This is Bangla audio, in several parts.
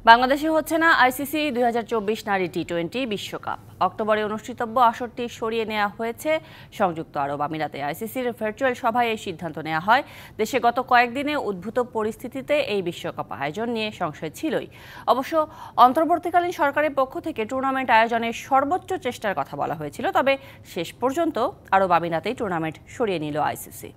বাংলাদেশে হচ্ছে না আইসিসি 2024 নারী টি-20 বিশ্বকাপ। অক্টোবরে অনুষ্ঠিতব্য আসরটি সরিয়ে নেওয়া হয়েছে সংযুক্ত আরব আমিরাতে। আইসিসির ভার্চুয়াল সভায় এই সিদ্ধান্ত নেওয়া হয়। দেশে গত কয়েকদিনে উদ্ভূত পরিস্থিতিতে এই বিশ্বকাপ আয়োজন নিয়ে সংশয় ছিলই। অবশ্য অন্তর্বর্তীকালীন সরকারের পক্ষ থেকে টুর্নামেন্ট আয়োজনের সর্বোচ্চ চেষ্টার কথা বলা হয়েছিল, তবে শেষ পর্যন্ত আরব আমিরাতেই টুর্নামেন্ট সরিয়ে নিল আইসিসি।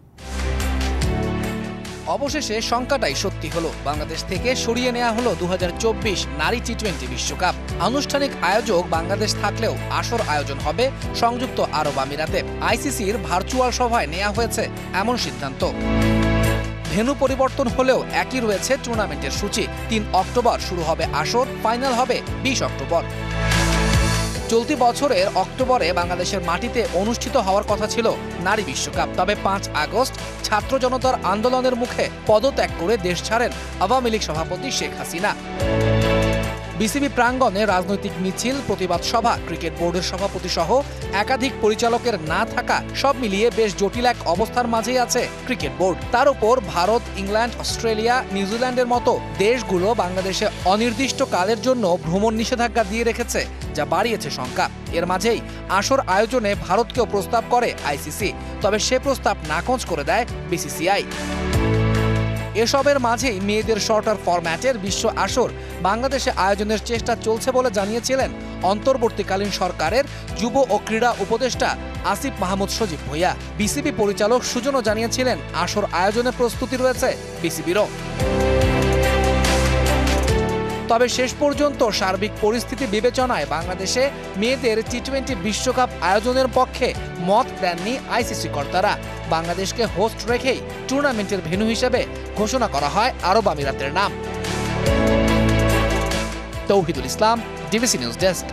অবশেষে শঙ্কাটাই সত্যি হলো, বাংলাদেশ থেকে সরিয়ে নেওয়া হলো 2024 নারী টি-20 বিশ্বকাপ। আনুষ্ঠানিক আয়োজক বাংলাদেশ থাকলেও আসর আয়োজন হবে সংযুক্ত আরব আমিরাতে। আইসিসির ভার্চুয়াল সভায় নেওয়া হয়েছে এমন সিদ্ধান্ত। ভেন্যু পরিবর্তন হলেও একই রয়েছে টুর্নামেন্টের সূচি। 3 অক্টোবর শুরু হবে আসর, ফাইনাল হবে 20 অক্টোবর। চলতি বছরের অক্টোবরে বাংলাদেশের মাটিতে অনুষ্ঠিত হওয়ার কথা ছিল নারী বিশ্বকাপ, তবে 5 আগস্ট ছাত্র জনতার আন্দোলনের মুখে পদত্যাগ করে দেশ ছাড়েন আওয়ামী লীগ সভাপতি শেখ হাসিনা। বিসিবি প্রাঙ্গণে রাজনৈতিক মিছিল, প্রতিবাদ সভা, ক্রিকেট বোর্ডের সভাপতি সহ একাধিক পরিচালকের না থাকা, সব মিলিয়ে বেশ জটিল এক অবস্থার মাঝেই আছে ক্রিকেট বোর্ড। তার উপর ভারত, ইংল্যান্ড, অস্ট্রেলিয়া, নিউজিল্যান্ডের মতো দেশগুলো বাংলাদেশে অনির্দিষ্টকালের জন্য ভ্রমণ নিষেধাজ্ঞা দিয়ে রেখেছে, যা বাড়িয়েছে শঙ্কা। এর মাঝেই আসর আয়োজনে ভারতকেও প্রস্তাব করে আইসিসি, তবে সে প্রস্তাব নাকচ করে দেয় বিসিসিআই। এসবের মাঝেই মেয়েদের শর্টার ফরম্যাটের বিশ্ব আসর বাংলাদেশে আয়োজনের চেষ্টা চলছে বলে জানিয়েছিলেন অন্তর্বর্তীকালীন সরকারের যুব ও ক্রীড়া উপদেষ্টা আসিফ মাহমুদ সজীব ভুঁইয়া। বিসিবি পরিচালক সুজনও জানিয়েছিলেন আসর আয়োজনের প্রস্তুতি রয়েছে বিসিবিরও। তবে শেষ পর্যন্ত সার্বিক পরিস্থিতি বিবেচনায় বাংলাদেশে মেয়েদের টি-20 বিশ্বকাপ আয়োজনের পক্ষে মত দেননি আইসিসি কর্তারা। বাংলাদেশকে হোস্ট রেখেই টুর্নামেন্টের ভেন্যু হিসেবে ঘোষণা করা হয় আরব আমিরাতের নাম। তৌহিদুল ইসলাম, ডিবিসি নিউজ ডেস্ক।